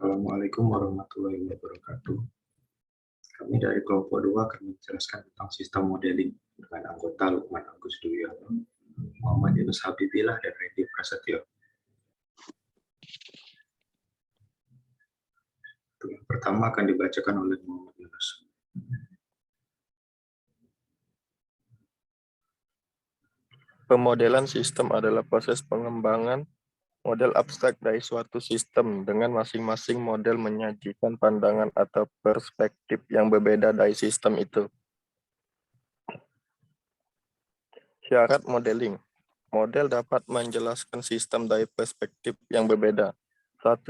Assalamualaikum warahmatullahi wabarakatuh. Kami dari kelompok 2 akan menjelaskan tentang sistem modeling dengan anggota Lukman Agus Duyono, Muhammad Yunus Habibillah, dan Randy Prasetyo. Yang pertama akan dibacakan oleh Muhammad Yunus. Pemodelan sistem adalah proses pengembangan model abstrak dari suatu sistem dengan masing-masing model menyajikan pandangan atau perspektif yang berbeda dari sistem itu. Syarat modeling. Model dapat menjelaskan sistem dari perspektif yang berbeda. 1.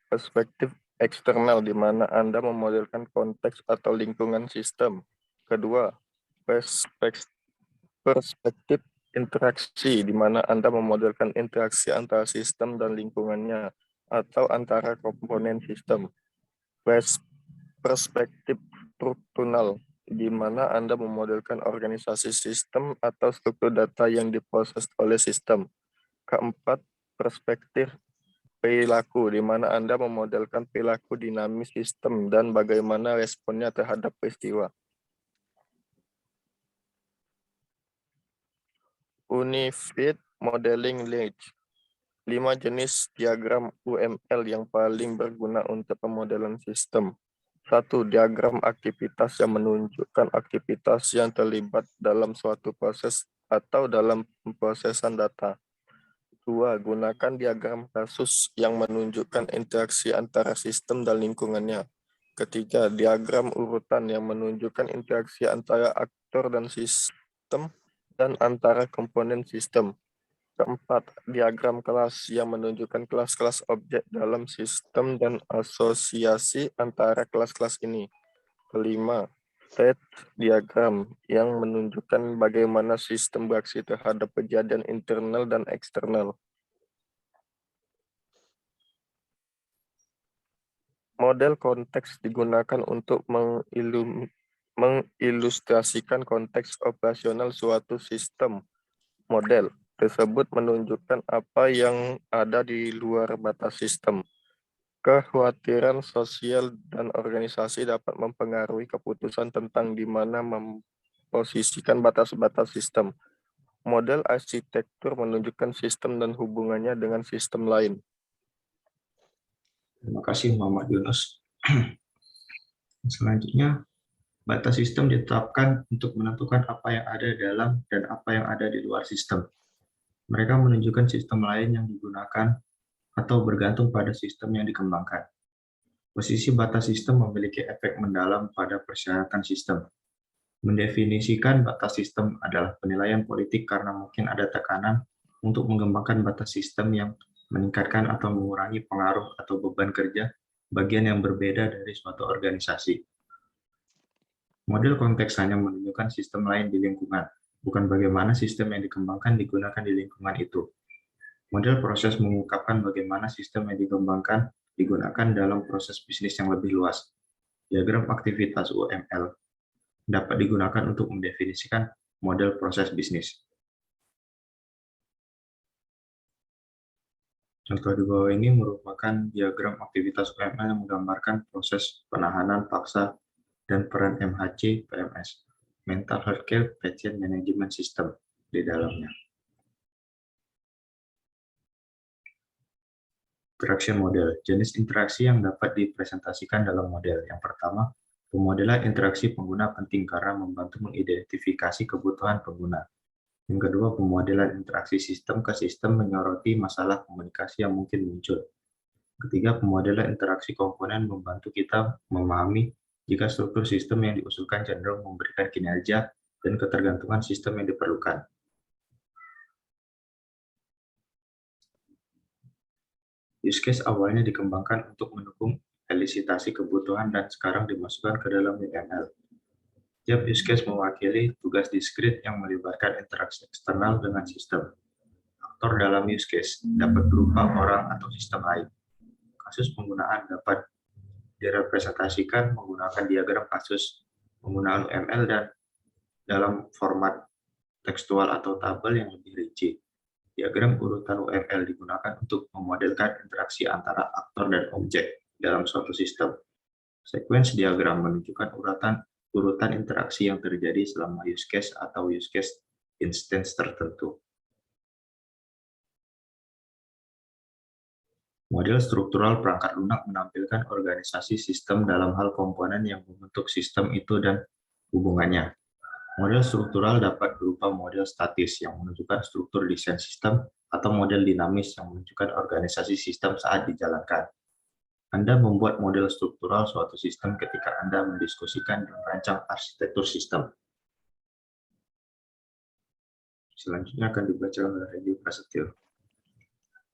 Perspektif eksternal di mana Anda memodelkan konteks atau lingkungan sistem. Kedua, perspektif interaksi di mana Anda memodelkan interaksi antara sistem dan lingkungannya atau antara komponen sistem. Perspektif struktural di mana Anda memodelkan organisasi sistem atau struktur data yang diproses oleh sistem. Keempat, perspektif perilaku di mana Anda memodelkan perilaku dinamis sistem dan bagaimana responnya terhadap peristiwa. Unified Modeling Language. 5 jenis diagram UML yang paling berguna untuk pemodelan sistem. 1. Diagram aktivitas yang menunjukkan aktivitas yang terlibat dalam suatu proses atau dalam pemrosesan data. 2. Gunakan diagram kasus yang menunjukkan interaksi antara sistem dan lingkungannya. Ketiga, diagram urutan yang menunjukkan interaksi antara aktor dan sistem dan antara komponen sistem. Keempat, diagram kelas yang menunjukkan kelas-kelas objek dalam sistem dan asosiasi antara kelas-kelas ini. Kelima, state diagram yang menunjukkan bagaimana sistem bereaksi terhadap kejadian internal dan eksternal. Model konteks digunakan untuk mengilustrasikan konteks operasional suatu sistem. Model tersebut menunjukkan apa yang ada di luar batas sistem. Kekhawatiran sosial dan organisasi dapat mempengaruhi keputusan tentang di mana memposisikan batas-batas sistem. Model arsitektur menunjukkan sistem dan hubungannya dengan sistem lain. Terima kasih Muhammad Yunus. Selanjutnya, batas sistem ditetapkan untuk menentukan apa yang ada dalam dan apa yang ada di luar sistem. Mereka menunjukkan sistem lain yang digunakan atau bergantung pada sistem yang dikembangkan. Posisi batas sistem memiliki efek mendalam pada persyaratan sistem. Mendefinisikan batas sistem adalah penilaian politik karena mungkin ada tekanan untuk mengembangkan batas sistem yang meningkatkan atau mengurangi pengaruh atau beban kerja bagian yang berbeda dari suatu organisasi. Model konteks hanya menunjukkan sistem lain di lingkungan, bukan bagaimana sistem yang dikembangkan digunakan di lingkungan itu. Model proses mengungkapkan bagaimana sistem yang dikembangkan digunakan dalam proses bisnis yang lebih luas. Diagram aktivitas UML dapat digunakan untuk mendefinisikan model proses bisnis. Contoh di bawah ini merupakan diagram aktivitas UML yang menggambarkan proses penahanan paksa dan peran MHC PMS, Mental Healthcare Patient Management System, di dalamnya. Interaction model, jenis interaksi yang dapat dipresentasikan dalam model. Yang pertama, pemodelan interaksi pengguna penting karena membantu mengidentifikasi kebutuhan pengguna. Yang kedua, pemodelan interaksi sistem ke sistem menyoroti masalah komunikasi yang mungkin muncul. Ketiga, pemodelan interaksi komponen membantu kita memahami jika struktur sistem yang diusulkan cenderung memberikan kinerja dan ketergantungan sistem yang diperlukan. Use case awalnya dikembangkan untuk mendukung elisitasi kebutuhan dan sekarang dimasukkan ke dalam UML. Tiap use case mewakili tugas diskrit yang melibatkan interaksi eksternal dengan sistem. Aktor dalam use case dapat berupa orang atau sistem lain. Kasus penggunaan dapat direpresentasikan menggunakan diagram kasus penggunaan UML dan dalam format tekstual atau tabel yang lebih rinci. Diagram urutan UML digunakan untuk memodelkan interaksi antara aktor dan objek. dalam suatu sistem. Sequence diagram menunjukkan urutan interaksi yang terjadi selama use case atau use case instance tertentu. Model struktural perangkat lunak menampilkan organisasi sistem dalam hal komponen yang membentuk sistem itu dan hubungannya. Model struktural dapat berupa model statis yang menunjukkan struktur desain sistem atau model dinamis yang menunjukkan organisasi sistem saat dijalankan. Anda membuat model struktural suatu sistem ketika Anda mendiskusikan dan merancang arsitektur sistem. Selanjutnya akan dibaca oleh Regi Prasetyo.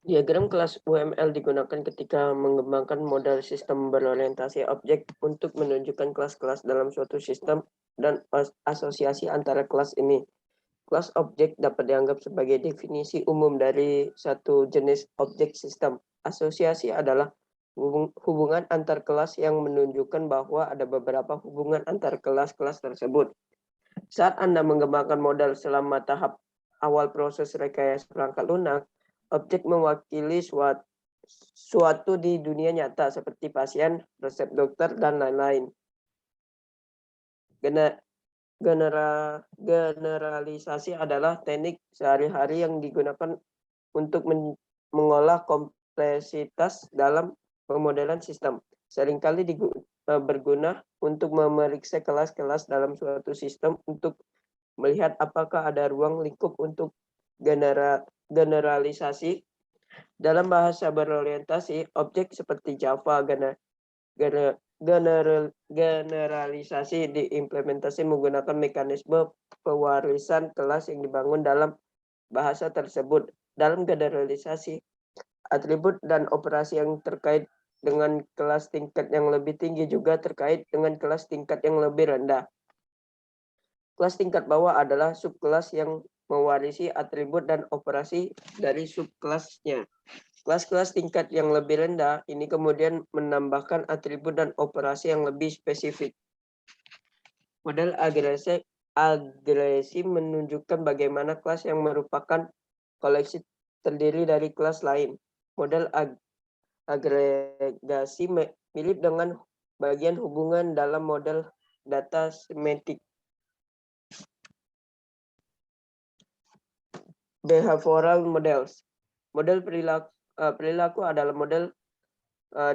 Diagram kelas UML digunakan ketika mengembangkan model sistem berorientasi objek untuk menunjukkan kelas-kelas dalam suatu sistem dan asosiasi antara kelas ini. Kelas objek dapat dianggap sebagai definisi umum dari satu jenis objek sistem. Asosiasi adalah hubungan antar kelas yang menunjukkan bahwa ada beberapa hubungan antar kelas-kelas tersebut. Saat Anda mengembangkan model selama tahap awal proses rekayasa perangkat lunak, objek mewakili suatu di dunia nyata seperti pasien, resep dokter, dan lain-lain. Generalisasi adalah teknik sehari-hari yang digunakan untuk mengolah kompleksitas dalam pemodelan sistem. Seringkali berguna untuk memeriksa kelas-kelas dalam suatu sistem untuk melihat apakah ada ruang lingkup untuk generalisasi. Dalam bahasa berorientasi, objek seperti Java generalisasi diimplementasi menggunakan mekanisme pewarisan kelas yang dibangun dalam bahasa tersebut. Dalam generalisasi, atribut dan operasi yang terkait dengan kelas tingkat yang lebih tinggi juga terkait dengan kelas tingkat yang lebih rendah. Kelas tingkat bawah adalah subkelas yang mewarisi atribut dan operasi dari subkelasnya. Kelas-kelas tingkat yang lebih rendah ini kemudian menambahkan atribut dan operasi yang lebih spesifik. Model agresi menunjukkan bagaimana kelas yang merupakan koleksi terdiri dari kelas lain. Model agregasi mirip dengan bagian hubungan dalam model data semantik. Behavioral models. Model perilaku adalah model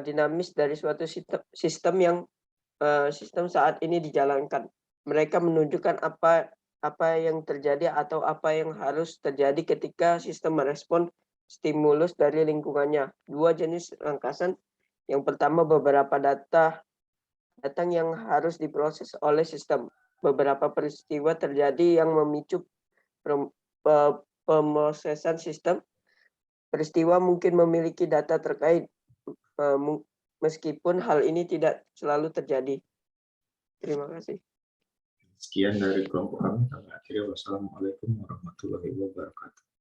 dinamis dari suatu sistem yang sistem saat ini dijalankan. Mereka menunjukkan apa yang terjadi atau apa yang harus terjadi ketika sistem merespon stimulus dari lingkungannya. Dua jenis rangkasan. Yang pertama, beberapa datang yang harus diproses oleh sistem. Beberapa peristiwa terjadi yang memicu pemrosesan sistem. Peristiwa mungkin memiliki data terkait, meskipun hal ini tidak selalu terjadi. Terima kasih. Sekian dari kelompok kami. Kami akhiri. Wassalamualaikum warahmatullahi wabarakatuh.